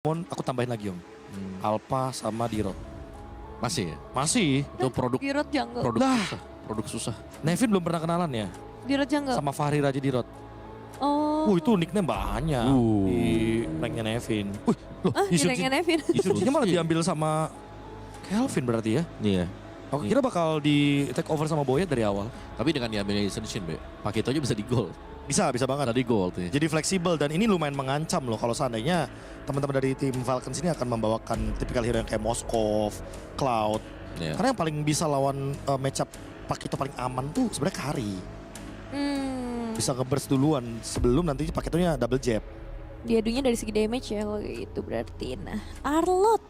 Aku tambahin lagi Om. Alpha sama Dirot. Masih ya? Masih. Itu produk Dirot jungle. produk susah. Nevin belum pernah kenalan ya? Dirot jungle. Sama Fahri Raja Dirot. Oh. Itu nickname banyak di ranknya Nevin. Loh, Di ranknya Nevin. Yusujinya malah diambil sama Kelvin berarti ya? Iya. Aku kira bakal di take over sama Boyet dari awal. Tapi dengan diambilnya Shin, Be, Pakito aja bisa di gold. Bisa banget. Tadi gold ya. Jadi fleksibel dan ini lumayan mengancam loh kalau seandainya teman-teman dari tim Falcons ini akan membawakan tipikal hero yang kayak Moskov, Cloud. Iya. Karena yang paling bisa lawan matchup Pakito paling aman tuh sebenarnya Kari. Bisa nge-burst duluan sebelum nanti Pakitonya double jab. Diadunya dari segi damage ya kalau gitu berarti. Nah, Arlot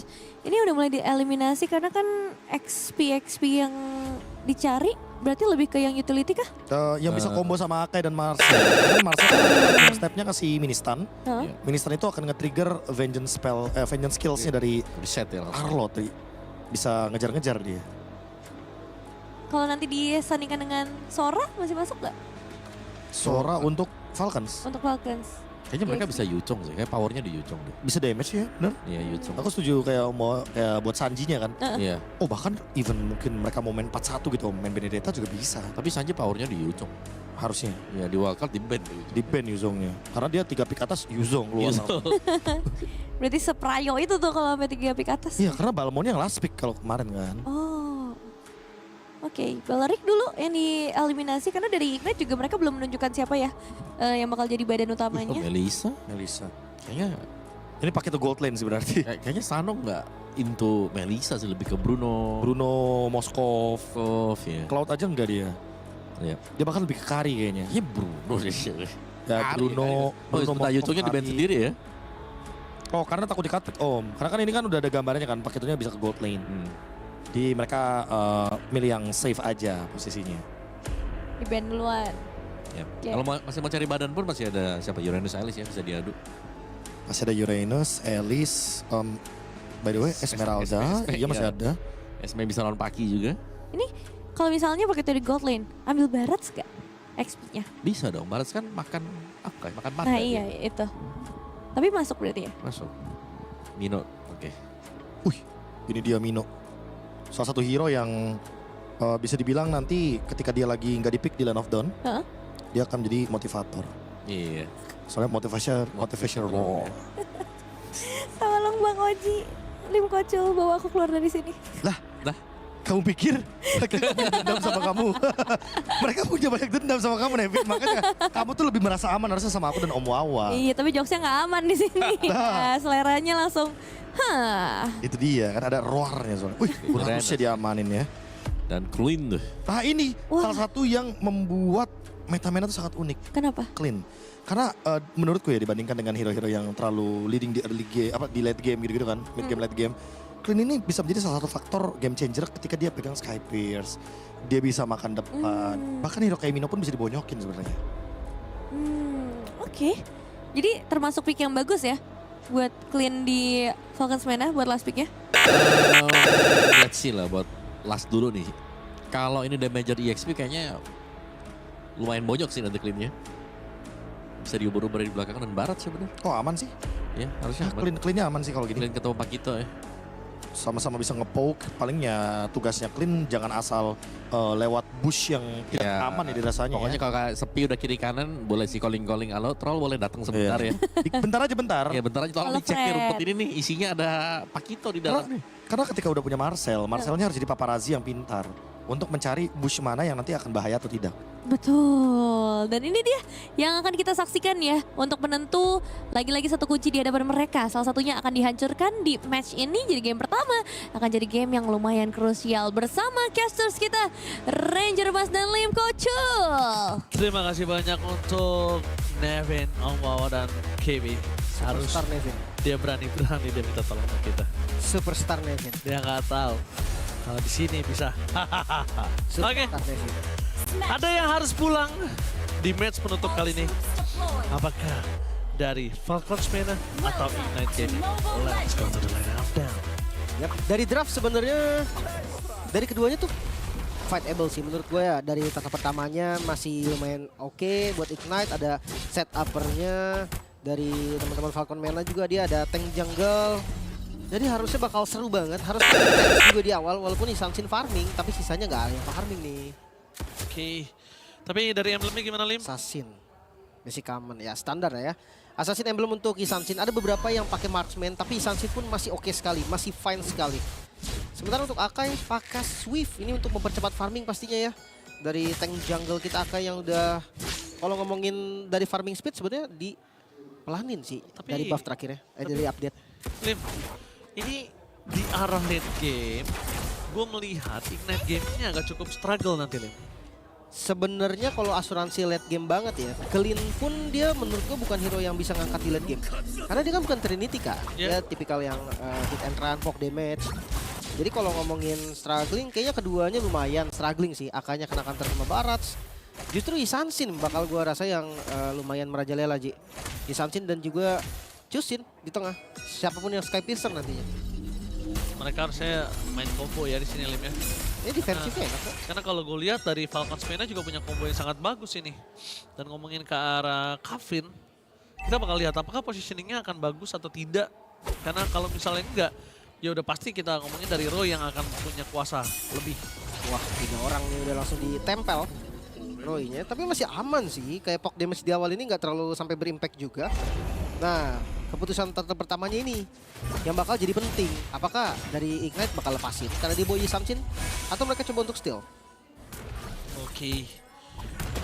ini udah mulai dieliminasi karena kan XP yang dicari berarti lebih ke yang utility kah? Yang bisa combo sama Akai dan Marcel. Kan Marcel kan stepnya ke si Ministan. Heeh. Ministan itu akan nge-trigger vengeance skills-nya dari Reset ya langsung. Arlot. Bisa ngejar-ngejar dia. Kalau nanti disandingkan dengan Sora masih masuk nggak Sora untuk Falcons. untuk Falcons? Kayaknya mereka bisa Yucong sih, kayak powernya di Yucong deh. Bisa damage ya, bener? Iya Yucong. Aku setuju kayak buat Sanji-nya kan. Iya. Oh bahkan even mungkin mereka mau main 4-1 gitu, main Benedetta juga bisa. Tapi Sanji powernya di Yucong. Harusnya. Ya di wildcard di ban. Di ban Yuzongnya. Karena dia 3 pick atas Yuzong keluar. Berarti seprayo itu tuh kalau sampai 3 pick atas. Iya karena Balmonnya yang last pick kalau kemarin kan. Oh. Oke, Balerik dulu yang dieliminasi karena dari Ignite juga mereka belum menunjukkan siapa ya yang bakal jadi badan utamanya. Melissa? Melissa. Kayaknya Ini pakai tuh gold lane sih berarti. kayaknya Sano nggak into Melissa sih, lebih ke Bruno. Bruno, Moskov, ya. Cloud aja enggak dia. Iya. Dia bahkan lebih ke Kari kayaknya. Ya Bruno sih. Ya Bruno, Sebentar Yucongnya di ban Kari. sendiri ya. Oh karena takut di cut pick Om. Karena kan ini kan udah ada gambarnya kan paketnya bisa ke gold lane. Di mereka milih yang safe aja posisinya. Di band duluan. Ya. Ya. Kalau masih mau cari badan pun masih ada siapa, Uranus Alice ya, bisa diadu. Masih ada Uranus, Alice, by the way Esmeralda, iya masih iya. ada. Esme bisa lawan Paki juga. Ini kalau misalnya pakai di gold lane, ambil Barats gak XP-nya? Bisa dong, Baras kan makan apa ya? Makan panda. Nah dia. iya itu. Tapi masuk berarti ya? Masuk. Mino, oke. Ini dia Mino. Salah satu hero yang bisa dibilang nanti ketika dia lagi nggak di-pick di Land of Dawn, Heeh. dia akan jadi motivator. Iya. Soalnya motivation roll. Tolong Bang Oji, Lim Kocul bawa aku keluar dari sini. Kamu pikir mereka punya dendam sama kamu? Mereka punya banyak dendam sama kamu, Nevin. Makanya kamu tuh lebih merasa aman harusnya sama aku dan Om Wawa. Iya tapi jokesnya nggak aman di sini. Nah, seleranya langsung, Itu dia, kan ada roarnya soalnya. Wih, harusnya diamanin ya. Dan clean tuh. Nah ini Wah. salah satu yang membuat meta-meta tuh sangat unik. Kenapa? Clean. Karena menurutku ya dibandingkan dengan hero-hero yang terlalu leading di early game, di late game gitu-gitu kan, mid game, late game. Clean ini bisa menjadi salah satu faktor game changer ketika dia pegang Sky Pierce. Dia bisa makan depan. Bahkan hero kayak Mino pun bisa dibonyokin sebenarnya. Oke. Jadi termasuk pick yang bagus ya buat clean di Falcons Mana buat last picknya. Let's see lah buat last dulu nih. Kalau ini damager EXP kayaknya lumayan bonyok sih nanti cleannya. Bisa diubur-ubur di belakang dan barat sih bener. Oh aman sih. Ya harusnya aman. Cleannya aman sih kalau gini. Clean ketemu Pakito ya. Sama-sama bisa nge-poke. Palingnya tugasnya Clean jangan asal lewat bush yang tidak Ya, aman ya dirasanya. Pokoknya kalau kayak sepi udah kiri kanan boleh si calling halo troll boleh datang sebentar ya. Bentar aja bentar. Ya bentar aja tolong Halo, dicek nih Fred. rumput ini nih isinya ada Pakito di dalam nih. Karena ketika udah punya Marcelnya harus jadi paparazzi yang pintar untuk mencari bush mana yang nanti akan bahaya atau tidak. Betul. Dan ini dia yang akan kita saksikan ya untuk menentu lagi-lagi satu kunci di hadapan mereka. Salah satunya akan dihancurkan di match ini jadi game pertama. Akan jadi game yang lumayan krusial bersama casters kita Ranger Mas dan Lim Kocul. Terima kasih banyak untuk Nevin, Om Wawa, dan KB. Harus Superstar Nevin. dia berani-berani dia minta tolong sama kita. Superstar Nevin. Dia nggak tahu kalau di sini bisa. Oke, Superstar Nevin. ada yang harus pulang di match penutup kali ini. Apakah dari Falcons Mana atau Ignite Gaming? Let's go to the line up down. Yap. Dari draft sebenarnya dari keduanya tuh fightable sih menurut gue ya. Dari tata pertamanya masih lumayan oke buat Ignite, ada set uppernya Dari teman-teman Falcon Mena juga dia ada tank jungle. Jadi harusnya bakal seru banget. Harus intense juga di awal walaupun Isansin farming, tapi sisanya nggak ada yang farming nih. Oke. Tapi dari emblemnya gimana Lim? Assassin. Basic common ya, standar ya. Assassin emblem untuk Isansin. Ada beberapa yang pakai marksman, tapi Isansin pun masih oke sekali, masih fine sekali. Sementara untuk Akai pakai Swift. Ini untuk mempercepat farming pastinya ya. Dari tank jungle kita Akai yang udah, kalau ngomongin dari farming speed sebenarnya di pelanin sih. Tapi- dari buff terakhirnya, dari update. Lim, ini di arah late game, gue melihat Ignite game-nya agak cukup struggle nanti Lim. Sebenarnya kalau asuransi late game banget ya, Clean pun dia menurut gue bukan hero yang bisa ngangkat di late game. Karena dia kan bukan Trinity kan, dia tipikal yang hit and run, poke damage. Jadi kalau ngomongin struggling, kayaknya keduanya lumayan struggling sih. Akanya kena counter sama Barats. Justru Isansin bakal gua rasa yang lumayan merajalela Ji. Isansin dan juga Chusin di tengah. Siapapun yang Sky Piercer nantinya. Mereka harusnya main combo ya di sini Lim ya. Ini defensifnya enak kok. Karena kalau gue lihat dari Falcon Spena juga punya combo yang sangat bagus ini. Dan ngomongin ke arah Kavin, kita bakal lihat apakah positioningnya akan bagus atau tidak. Karena kalau misalnya enggak, ya udah pasti kita ngomongin dari Roy yang akan punya kuasa lebih. Wah, 3 orang nih udah langsung ditempel Roy-nya. Tapi masih aman sih, kayak poke damage di awal ini nggak terlalu sampai berimpact juga. Nah, keputusan pertamanya ini yang bakal jadi penting. Apakah dari Ignite bakal lepasin karena dia boy Samsin atau mereka coba untuk steal? Oke.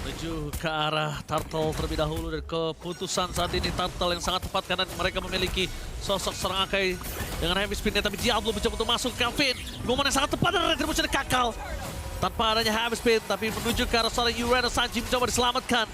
Menuju ke arah Turtle terlebih dahulu dan keputusan saat ini Turtle yang sangat tepat karena mereka memiliki sosok serang Akai dengan heavy spinnya tapi Diablo mencoba untuk masuk ke Kevin. Momen yang sangat tepat dan retribusi Kakal. Tanpa adanya heavy spin tapi menuju ke arah seorang Uranus Sanji mencoba diselamatkan.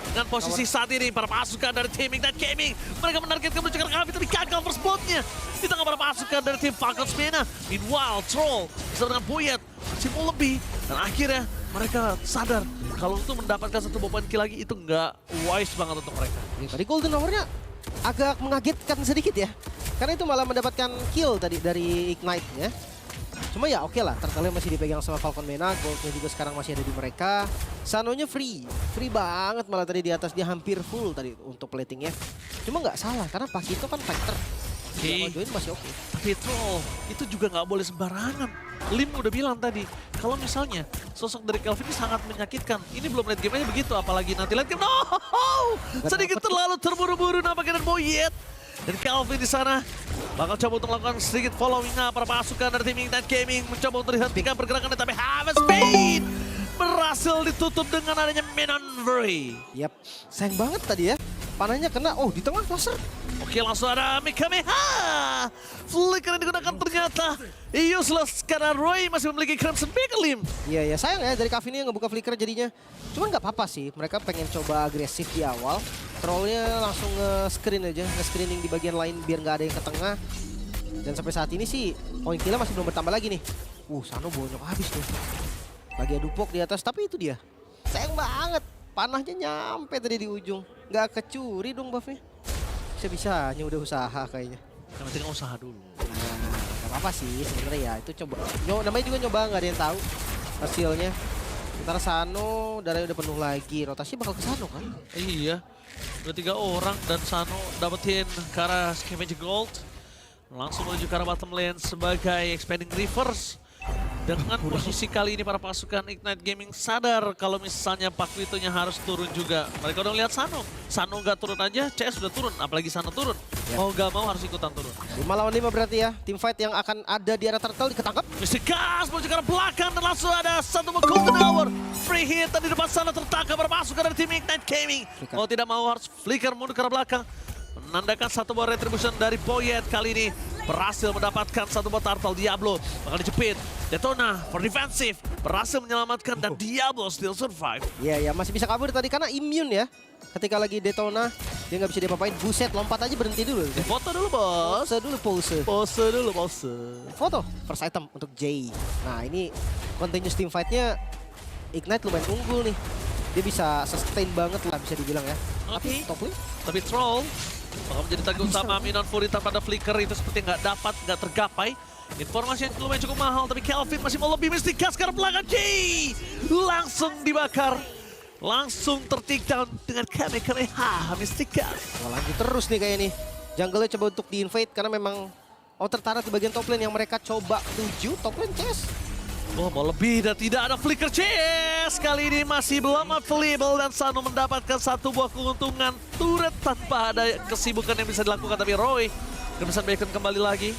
Dengan posisi saat ini para pasukan dari tim Ignite Gaming mereka menargetkan menuju ke arah Kevin tapi gagal first blood-nya di tengah para pasukan dari tim Falcon Spena. Meanwhile Troll bersama dengan Boyet masih mau lebih dan akhirnya mereka sadar kalau untuk mendapatkan satu poin kill lagi itu nggak wise banget untuk mereka. Tadi golden hour-nya agak mengagetkan sedikit ya. Karena itu malah mendapatkan kill tadi dari Ignite ya. Cuma ya oke lah, Turtle masih dipegang sama Falcon Mena, goldnya juga sekarang masih ada di mereka. Sanonya free banget malah tadi di atas dia hampir full tadi untuk platingnya. Cuma nggak salah karena Pakito kan fighter. Dia mau join masih oke. Tapi Troll itu juga nggak boleh sembarangan. Lim udah bilang tadi, kalau misalnya sosok dari Kelvin ini sangat menyakitkan. Ini belum late game-nya begitu, apalagi nanti late game. No! Sedikit terlalu terburu-buru nampaknya dan Boyet. Dan Kelvin di sana bakal coba untuk melakukan sedikit following up para pasukan dari tim Ignite Gaming. Mencoba untuk dihentikan pergerakannya, tapi Harvest Speed berhasil ditutup dengan adanya Maneuver. Yap, sayang banget tadi ya. Panahnya kena, oh di tengah laser. Oke, langsung ada Mikameha. Flicker yang digunakan ternyata useless karena Roy masih memiliki Crimson Beacon Lim. Iya sayang ya dari Kavini yang ngebuka flicker jadinya. Cuman nggak apa-apa sih, mereka pengen coba agresif di awal. Trollnya langsung nge-screen aja, nge-screening di bagian lain biar nggak ada yang ke tengah. Dan sampai saat ini sih poin killnya masih belum bertambah lagi nih. Sano bonyok habis tuh. Lagi adu pok di atas, tapi itu dia. Sayang banget, panahnya nyampe tadi di ujung. Nggak kecuri dong buffnya. Bisa-bisanya udah usaha kayaknya. Yang penting usaha dulu. Nah, nggak apa-apa sih sebenarnya ya. Itu coba, namanya juga nyoba, nggak ada yang tahu hasilnya. Ntar Sano darahnya udah penuh lagi, rotasi bakal ke Sano kan? Iya, udah 3 orang dan Sano dapetin ke arah Scavenger Gold. Langsung menuju ke arah bottom lane sebagai Expanding Rivers. Dengan posisi kali ini para pasukan Ignite Gaming sadar kalau misalnya Pakitonya harus turun juga. Mereka udah lihat Sano. Sano nggak turun aja, CS udah turun. Apalagi Sano turun. Ya. Mau nggak mau harus ikutan turun. 5 lawan 5 berarti ya. Team fight yang akan ada di arah Turtle ketangkap. Mr. Gas menuju ke arah belakang dan langsung ada satu golden hour. Free hit tadi depan sana tertangkap para pasukan dari tim Ignite Gaming. Mau tidak mau harus flicker mundur ke arah belakang. Menandakan satu buah retribution dari Boyet kali ini. Berhasil mendapatkan satu buah Turtle. Diablo bakal dijepit. Detona for defensive. Berhasil menyelamatkan dan Diablo still survive. Iya, masih bisa kabur tadi karena immune ya. Ketika lagi Detona, dia nggak bisa diapa-apain. Buset, lompat aja berhenti dulu. Foto dulu bos. Pose dulu, pose. Pose dulu pose. Foto, first item untuk Jay. Nah ini continuous team fight-nya Ignite lumayan unggul nih. Dia bisa sustain banget lah bisa dibilang ya. Tapi Oke. top lane Tapi Troll bakal menjadi tanggung utama Minon Fury tanpa ada flicker itu seperti nggak tergapai. Informasi yang lumayan cukup mahal tapi Kelvin masih mau lebih Mystic Gas ke arah belakang. Jay langsung dibakar langsung ter-take down dengan Kamehameha Mystikas. Wah, lanjut terus nih kayak nih. Jungle-nya coba untuk di-invade karena memang tertarik di bagian top lane yang mereka coba tuju top lane Chess. Oh, mau lebih dan tidak ada flicker chase. Kali ini masih belum available dan Sano mendapatkan satu buah keuntungan turret tanpa ada kesibukan yang bisa dilakukan. Tapi Roy, Crimson Bacon kembali lagi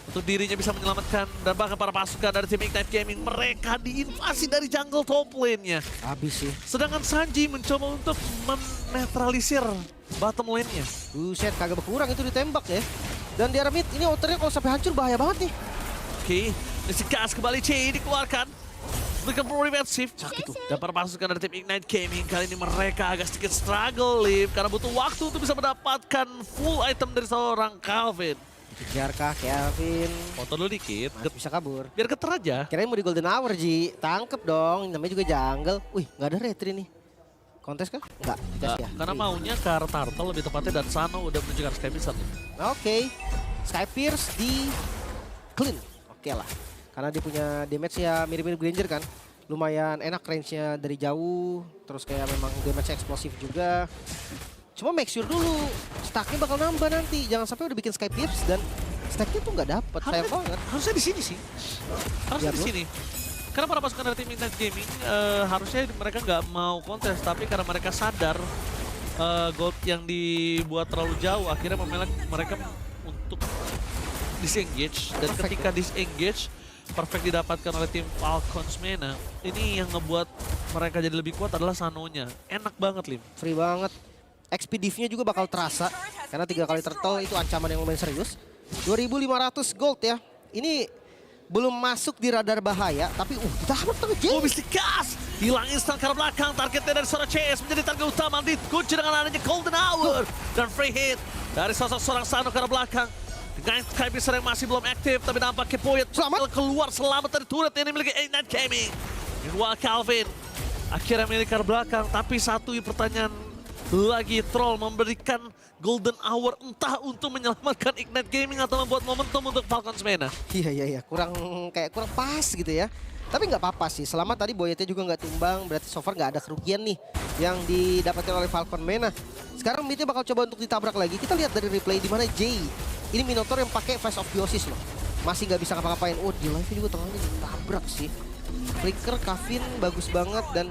untuk dirinya bisa menyelamatkan dan bahkan para pasukan dari tim Ignite Gaming. Mereka diinvasi dari jungle top lane-nya. Habis sih. Sedangkan Sanji mencoba untuk menetralisir bottom lane-nya. Buset, kagak berkurang itu ditembak ya. Dan di arah mid, ini outernya kalau sampai hancur bahaya banget nih. Oke, Mystikas kembali C dikeluarkan. Mereka preventif. Sakit tuh. Dan para pasukan dari tim Ignite Gaming kali ini mereka agak sedikit struggle, Liv. Karena butuh waktu untuk bisa mendapatkan full item dari seorang Calvin. Dikejar-kah Kelvin? Foto dulu dikit, Masih bisa kabur. biar keter aja. Kirain mau di Golden Hour, Ji. Tangkep dong, namanya juga jungle. Wih, nggak ada retry nih. Kontes kah? Nggak, tes Nggak, ya. karena maunya ke arah Turtle lebih tepatnya dan Sano udah menuju ke arah Sky Wizard. Oke, Sky Pierce di clean. Oke lah, karena dia punya damage ya mirip-mirip Granger kan. Lumayan enak range-nya dari jauh, terus kayak memang damage eksplosif juga. Cuma make sure dulu, stacknya bakal nambah nanti. Jangan sampai udah bikin Sky Pierce dan stacknya tuh nggak dapet, sayang banget. Harusnya di sini sih. Harusnya Ya, di bro. sini. Karena para pasukan dari tim Ignite Gaming harusnya mereka nggak mau kontes, tapi karena mereka sadar gold yang dibuat terlalu jauh, akhirnya memilih mereka untuk disengage. Dan Perfect, ketika disengage, perfect didapatkan oleh tim Falcons Mena. Ini yang ngebuat mereka jadi lebih kuat adalah Sanonya. Enak banget, Lim. Free banget. XP div-nya juga bakal terasa, karena 3 kali turtle itu ancaman yang lumayan serius. 2.500 gold ya. Ini belum masuk di radar bahaya, tapi ditahan tengah Oh, Jay. Mystikas! Hilang instan ke arah belakang, targetnya dari seorang CS menjadi target utama, dikunci dengan adanya Golden Hour. Dan free hit dari sosok seorang Sano ke arah belakang. Dengan Sky Piercer yang masih belum aktif, tapi nampaknya Poyet keluar selamat dari turret yang dimiliki Ignite Gaming. Meanwhile Calvin akhirnya milik ke arah belakang, tapi satu pertanyaan lagi, Troll memberikan Golden Hour entah untuk menyelamatkan Ignite Gaming atau membuat momentum untuk Falcons Mena. Iya, kurang pas gitu ya. Tapi nggak apa-apa sih, selama tadi Boyetnya juga nggak tumbang, berarti so far nggak ada kerugian nih yang didapatkan oleh Falcon Mena. Sekarang midnya bakal coba untuk ditabrak lagi. Kita lihat dari replay di mana Jay. Ini Minotaur yang pakai Face of Biosis loh. Masih nggak bisa ngapa-ngapain. Oh, di live juga tengahnya ditabrak sih. Flicker, Kavin bagus banget dan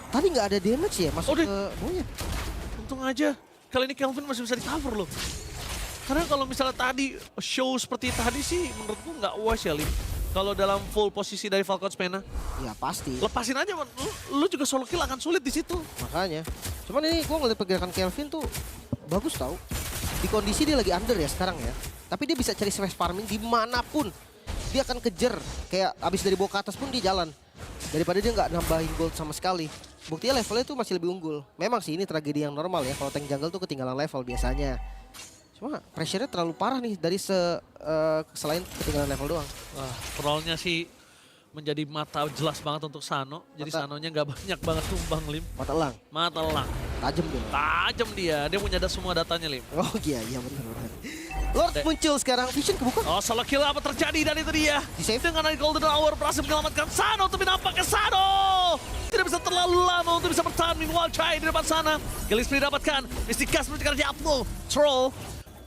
tadi nggak ada damage ya masuk ke Boyet. Untung aja kali ini Kelvin masih bisa di-cover loh. Karena kalau misalnya tadi show seperti tadi sih menurutku nggak wise ya, Lim. Kalau dalam full posisi dari Falcons Mena, Ya pasti. lepasin aja, lu juga solo kill akan sulit di situ. Makanya. Cuman ini gue ngeliat pergerakan Kelvin tuh bagus tau. Di kondisi dia lagi under ya sekarang ya. Tapi dia bisa cari space farming dimanapun. Dia akan kejar. Kayak abis dari bawah ke atas pun dia jalan. Daripada dia nggak nambahin gold sama sekali. Buktinya levelnya tuh masih lebih unggul. Memang sih ini tragedi yang normal ya. Kalau tank jungle tuh ketinggalan level biasanya. Cuma pressure-nya terlalu parah nih dari selain ketinggalan level doang. Wah, trollnya sih menjadi mata jelas banget untuk Sano. Jadi Mata. Sanonya nggak banyak banget tumbang, Lim. Mata elang, Mata elang. tajam dia. Tajam dia punya semua datanya, Lim. Oh iya bener. Lord muncul sekarang, Vision kebuka. Oh, solo kill apa terjadi dan itu dia. Di save. Dengan ada Golden Hour berhasil menyelamatkan Sano, tapi nampaknya Sano tidak bisa terlalu lama untuk bisa bertahan. Meanwhile, Chai di depan sana. Gillespie didapatkan. Mystikas menuju ke arah Diablo. Troll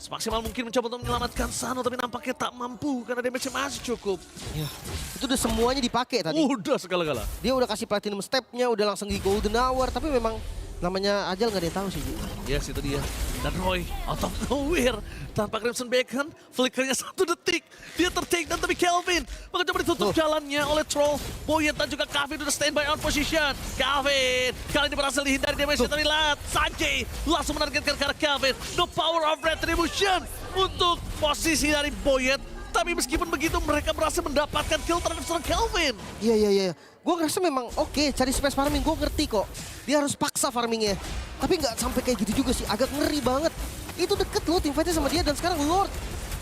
semaksimal mungkin mencoba untuk menyelamatkan Sano, tapi nampaknya tak mampu karena damage-nya masih cukup. Ya, itu udah semuanya dipakai tadi. Udah segala-gala. Dia udah kasih platinum step-nya, udah langsung di Golden Hour, tapi memang namanya ajal nggak ada yang tahu sih, Ji. Yes, itu dia. Dan Roy, out of nowhere. Tanpa Crimson Bacon, flickernya 1 detik. Dia ter-take dan tapi Kelvin mencoba ditutup jalannya oleh Troll. Boyet dan juga Kavin udah standby on position. Kavin kali ini berhasil dihindari damage dari Lat. Sanjay langsung menargetkan ke arah Kavin. No power of retribution untuk posisi dari Boyet. Tapi meskipun begitu mereka berhasil mendapatkan kill terhadap seorang Kelvin. Iya. Gue ngerasa memang oke, cari space farming, gue ngerti kok. Dia harus paksa farmingnya. Tapi nggak sampai kayak gitu juga sih, agak ngeri banget. Itu deket loh teamfightnya sama dia dan sekarang Lord.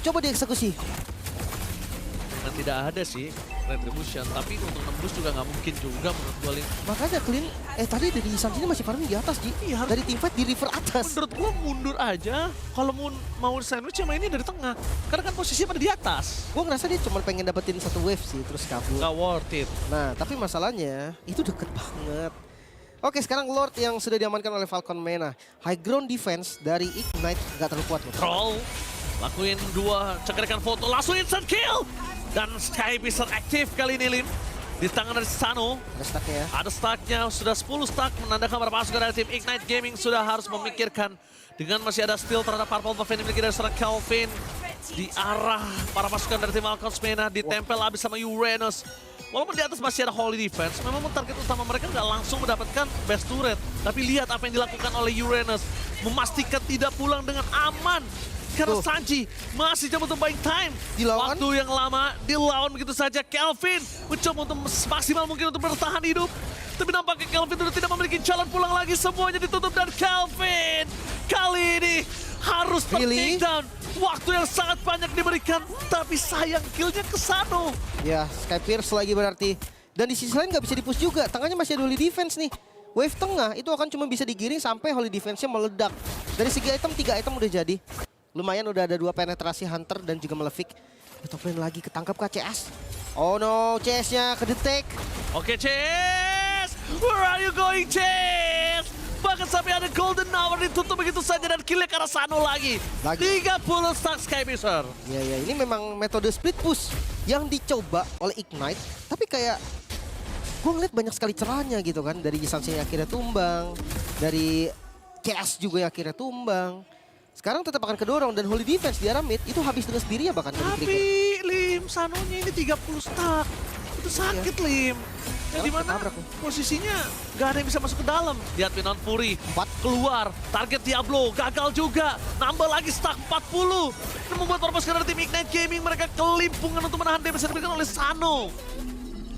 Coba dieksekusi. Dan tidak ada sih retribution, tapi untuk nembus juga nggak mungkin juga menurut gue, Lim. Makanya clean, tadi dari Sanjini masih farming di atas, Ji. Iya, harus- Dari teamfight di river atas. Menurut gua mundur aja. Kalau mau sandwich ya mainnya dari tengah. Karena kan posisinya pada di atas. Gue ngerasa dia cuma pengen dapetin satu wave sih, terus kabur. Gak worth it. Nah, tapi masalahnya itu deket banget. Oke, sekarang Lord yang sudah diamankan oleh Falcon Mena. High ground defense dari Ignite nggak terlalu kuat loh. Troll lakuin 2 cekrekan foto, langsung instant kill. Dan Sky Wizard aktif kali ini Lim. Di tangan dari Sano. Ada stacknya ya. Ada stacknya, sudah 10 stack menandakan para pasukan dari tim Ignite Gaming sudah harus memikirkan. Dengan masih ada steal terhadap Purple Buff yang dimiliki dari seorang Kelvin. Di arah para pasukan dari tim Falcon Mena, ditempel habis sama Uranus. Walaupun di atas masih ada Holy Defense, memang target utama mereka nggak langsung mendapatkan best turret. Tapi lihat apa yang dilakukan oleh Uranus. Memastikan tidak pulang dengan aman. Karena Sanji masih coba untuk buying time. Dilawan? Waktu yang lama, dilawan begitu saja. Kelvin mencoba untuk maksimal mungkin untuk bertahan hidup. Tapi nampaknya Kelvin sudah tidak memiliki jalan pulang lagi. Semuanya ditutup dan Kelvin kali ini harus Really? tertakedown. Waktu yang sangat banyak diberikan, tapi sayang killnya ke Sano. Ya, Sky Pierce lagi berarti. Dan di sisi lain nggak bisa di-push juga. Tengahnya masih ada Holy Defense nih. Wave tengah itu akan cuma bisa digiring sampai Holy Defense-nya meledak. Dari segi item, 3 item udah jadi. Lumayan udah ada 2 penetrasi Hunter dan juga Malefic. Top lane lagi ketangkap kah CS? Oh no, CS-nya kedetek. Oke, Chase! Where are you going, Chase? Bahkan sampai ada Golden Hour ditutup begitu saja dan kill ke arah Sano lagi. 30 stack Sky Wizard. Ya, ini memang metode split push yang dicoba oleh Ignite. Tapi kayak gue ngeliat banyak sekali celahnya gitu kan. Dari Jisansi yang akhirnya tumbang. Dari CS juga yang akhirnya tumbang. Sekarang tetap akan kedorong dan Holy Defense di arah mid itu habis dengan sendirinya bahkan. Tapi Lim, Sanonya ini 30 stack. Itu sakit Lim. Ya Sekarang dimana ketabrak nih. posisinya gak ada yang bisa masuk ke dalam. Lihat Winon Fury, 4 keluar. Target Diablo gagal juga. Nambah lagi stack 40. Dan membuat para pasukan dari tim Ignite Gaming mereka kelimpungan untuk menahan damage yang diberikan oleh Sano.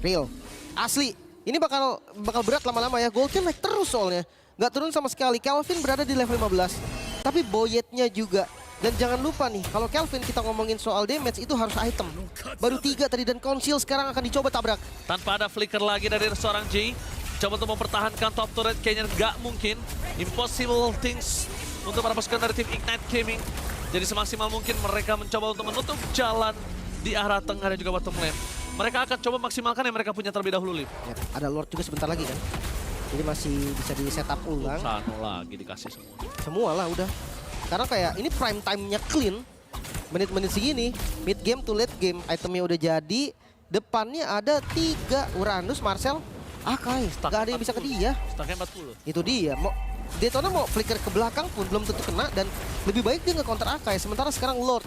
Real. Asli. Ini bakal berat lama-lama ya. Goldnya naik terus soalnya. Nggak turun sama sekali. Kelvin berada di level 15. Tapi Boyetnya juga. Dan jangan lupa nih, kalau Kelvin kita ngomongin soal damage itu harus item. Baru 3 tadi dan Conceal sekarang akan dicoba tabrak. Tanpa ada flicker lagi dari seorang J. Coba untuk mempertahankan top turret kayaknya nggak mungkin. Impossible things untuk para pasukan dari tim Ignite Gaming. Jadi semaksimal mungkin mereka mencoba untuk menutup jalan di arah tengah dan juga bottom lane. Mereka akan coba maksimalkan yang mereka punya terlebih dahulu, Lim. Ya, ada Lord juga sebentar lagi kan. Jadi masih bisa di setup ulang. Sano lagi dikasih semua. Semua lah udah. Karena kayak ini prime time-nya clean. Menit-menit segini, mid game to late game. Itemnya udah jadi. Depannya ada 3 Uranus, Marcel, Akai. Gak ada yang bisa ke dia. Stacknya 40. Itu dia. Daytona mau flicker ke belakang pun belum tentu kena. Dan lebih baik dia nge-counter Akai. Sementara sekarang Lord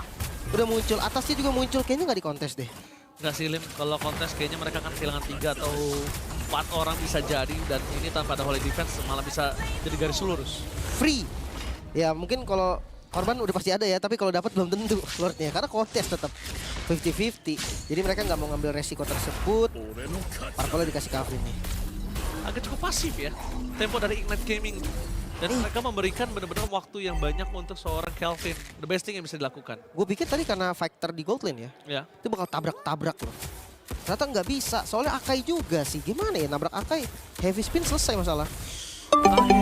udah muncul. Atasnya juga muncul. Kayaknya nggak dikontes deh. Nggak sih Lim, kalau kontes kayaknya mereka akan kehilangan 3 atau 4 orang bisa jadi. Dan ini tanpa ada Holy Defense malah bisa jadi garis lurus. Free. Ya mungkin kalau korban udah pasti ada ya, tapi kalau dapat belum tentu Lordnya. Karena kontes tetap 50-50. Jadi mereka nggak mau ngambil resiko tersebut. Parpolnya dikasih Kelvin nih. Agak cukup pasif ya, tempo dari Ignite Gaming. Dan mereka memberikan benar-benar waktu yang banyak untuk seorang Kelvin. The best thing yang bisa dilakukan. Gue pikir tadi karena fighter di gold lane ya, Ya. itu bakal tabrak-tabrak loh. Ternyata nggak bisa, soalnya Akai juga sih. Gimana ya nabrak Akai, heavy spin selesai masalah.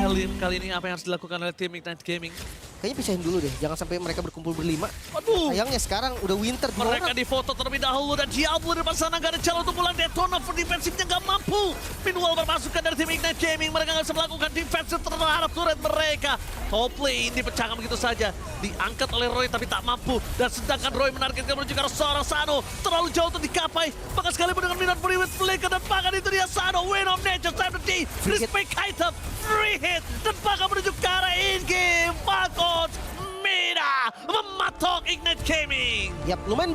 Lim, kali ini apa yang harus dilakukan oleh tim Ignite Gaming? Kayaknya pisahin dulu deh, jangan sampai mereka berkumpul berlima. Aduh, Sayangnya sekarang udah winter dua mereka orang. difoto terlebih dahulu dan Diablo di depan sana gak ada jalan untuk pulang. Daytona for defensifnya gak mampu. Meanwhile berpasukan dari tim Ignite Gaming, mereka gak bisa melakukan defensive terhadap turret mereka. Top lane dipecahkan begitu saja. Diangkat oleh Roy tapi tak mampu. Dan sedangkan Roy menargetkan menuju ke arah seorang Sano. Terlalu jauh untuk dikapai. Bahkan sekalipun dengan Minon Free with Flicker dan bahkan itu dia Sano. Win of nature, time to D. Respect item, free hit. Dan bahkan menuju ke arah in-game. Falcons Mena mematok Ignite Gaming. Yap, lumayan